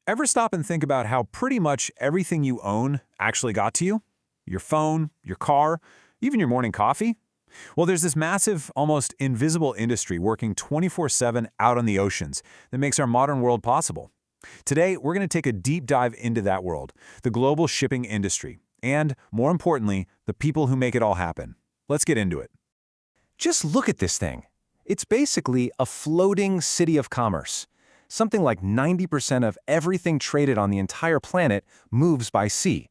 Ever stop and think about how pretty much everything you own actually got to you? Your phone, your car, even your morning coffee? Well, there's this massive, almost invisible industry working 24/7 out on the oceans that makes our modern world possible. Today, we're going to take a deep dive into that world, the global shipping industry, and, more importantly, the people who make it all happen. Let's get into it. Just look at this thing. It's basically a floating city of commerce. Something like 90% of everything traded on the entire planet moves by sea.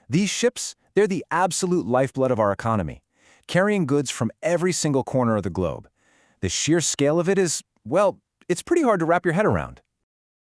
These ships, they're the absolute lifeblood of our economy, carrying goods from every single corner of the globe. The sheer scale of it is, well, it's pretty hard to wrap your head around.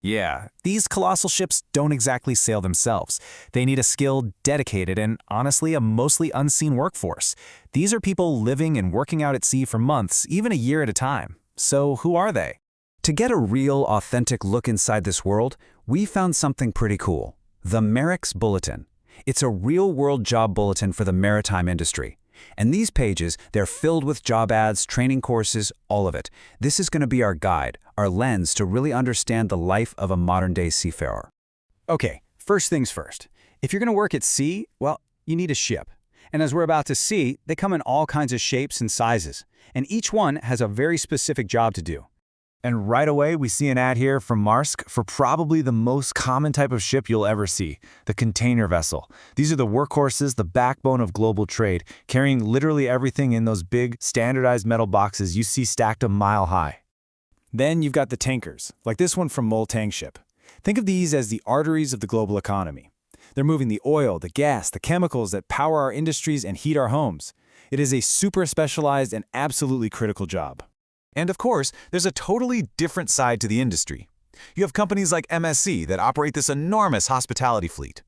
Yeah, these colossal ships don't exactly sail themselves. They need a skilled, dedicated, and honestly a mostly unseen workforce. These are people living and working out at sea for months, even a year at a time. So who are they? To get a real, authentic look inside this world, we found something pretty cool. The Merrick's Bulletin. It's a real-world job bulletin for the maritime industry. And these pages, they're filled with job ads, training courses, all of it. This is going to be our guide, our lens to really understand the life of a modern-day seafarer. Okay, first things first. If you're going to work at sea, well, you need a ship. And as we're about to see, they come in all kinds of shapes and sizes. And each one has a very specific job to do. And right away, we see an ad here from Maersk for probably the most common type of ship you'll ever see, the container vessel. These are the workhorses, the backbone of global trade, carrying literally everything in those big, standardized metal boxes you see stacked a mile high. Then you've got the tankers, like this one from Moltang Ship. Think of these as the arteries of the global economy. They're moving the oil, the gas, the chemicals that power our industries and heat our homes. It is a super specialized and absolutely critical job. And of course, there's a totally different side to the industry. You have companies like MSC that operate this enormous hospitality fleet.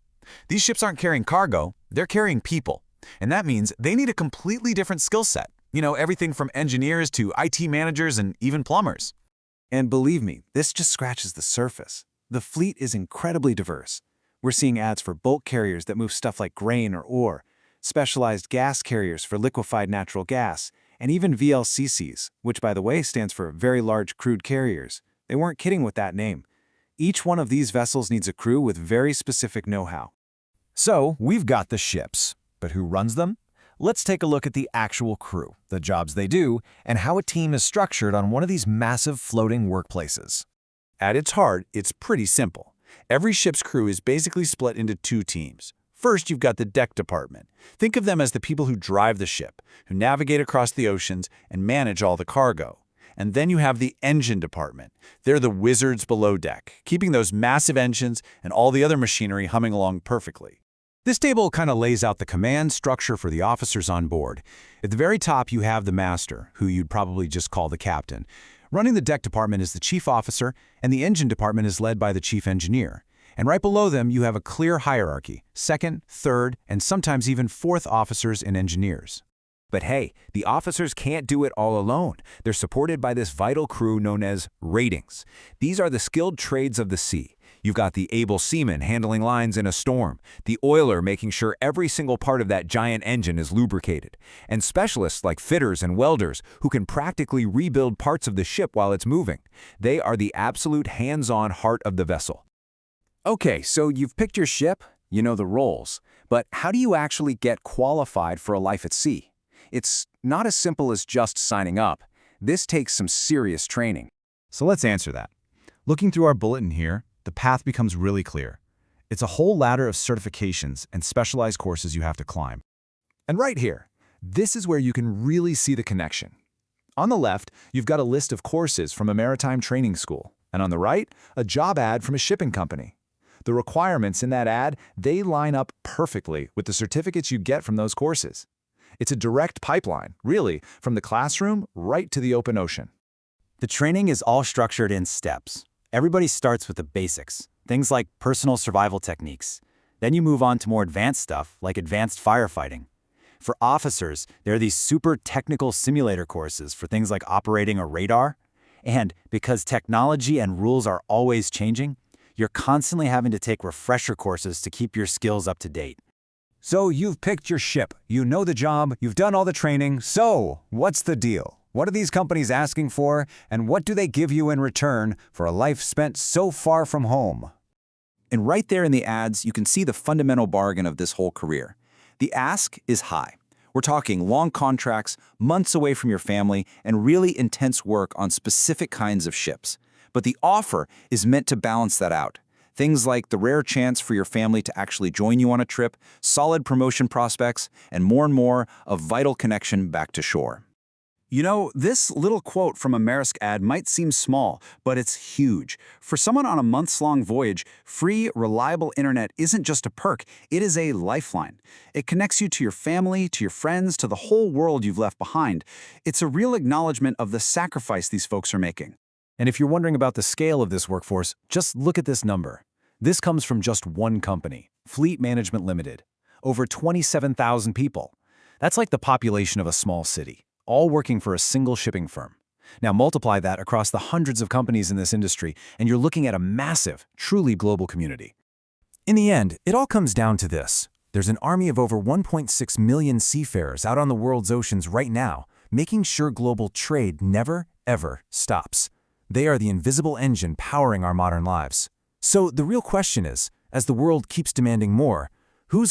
These ships aren't carrying cargo, they're carrying people. And that means they need a completely different skill set. You know, everything from engineers to IT managers and even plumbers. And believe me, this just scratches the surface. The fleet is incredibly diverse. We're seeing ads for bulk carriers that move stuff like grain or ore, specialized gas carriers for liquefied natural gas, and even VLCCs, which by the way stands for Very Large Crude Carriers. They weren't kidding with that name. Each one of these vessels needs a crew with very specific know-how. So, we've got the ships, but who runs them? Let's take a look at the actual crew, the jobs they do, and how a team is structured on one of these massive floating workplaces. At its heart, it's pretty simple. Every ship's crew is basically split into two teams. First, you've got the deck department. Think of them as the people who drive the ship, who navigate across the oceans and manage all the cargo. And then you have the engine department. They're the wizards below deck, keeping those massive engines and all the other machinery humming along perfectly. This table kind of lays out the command structure for the officers on board. At the very top, you have the master, who you'd probably just call the captain. Running the deck department is the chief officer, and the engine department is led by the chief engineer. And right below them, you have a clear hierarchy, second, third, and sometimes even fourth officers and engineers. But hey, the officers can't do it all alone. They're supported by this vital crew known as ratings. These are the skilled trades of the sea. You've got the able seaman handling lines in a storm, the oiler making sure every single part of that giant engine is lubricated, and specialists like fitters and welders who can practically rebuild parts of the ship while it's moving. They are the absolute hands-on heart of the vessel. Okay, so you've picked your ship, you know the roles, but how do you actually get qualified for a life at sea? It's not as simple as just signing up. This takes some serious training. So let's answer that. Looking through our bulletin here, the path becomes really clear. It's a whole ladder of certifications and specialized courses you have to climb. And right here, this is where you can really see the connection. On the left, you've got a list of courses from a maritime training school, and on the right, a job ad from a shipping company. The requirements in that ad, they line up perfectly with the certificates you get from those courses. It's a direct pipeline, really, from the classroom right to the open ocean. The training is all structured in steps. Everybody starts with the basics, things like personal survival techniques. Then you move on to more advanced stuff, like advanced firefighting. For officers, there are these super technical simulator courses for things like operating a radar. And because technology and rules are always changing, you're constantly having to take refresher courses to keep your skills up to date. So you've picked your ship, you know the job, you've done all the training, so what's the deal? What are these companies asking for, and what do they give you in return for a life spent so far from home? And right there in the ads, you can see the fundamental bargain of this whole career. The ask is high. We're talking long contracts, months away from your family, and really intense work on specific kinds of ships. But the offer is meant to balance that out. Things like the rare chance for your family to actually join you on a trip, solid promotion prospects, and more of vital connection back to shore. You know, this little quote from a Maersk ad might seem small, but it's huge. For someone on a months-long voyage, free, reliable internet isn't just a perk, it is a lifeline. It connects you to your family, to your friends, to the whole world you've left behind. It's a real acknowledgement of the sacrifice these folks are making. And if you're wondering about the scale of this workforce, just look at this number. This comes from just one company, Fleet Management Limited. Over 27,000 people. That's like the population of a small city, all working for a single shipping firm. Now multiply that across the hundreds of companies in this industry, and you're looking at a massive, truly global community. In the end, it all comes down to this. There's an army of over 1.6 million seafarers out on the world's oceans right now, making sure global trade never, ever stops. They are the invisible engine powering our modern lives. So the real question is, as the world keeps demanding more, who's going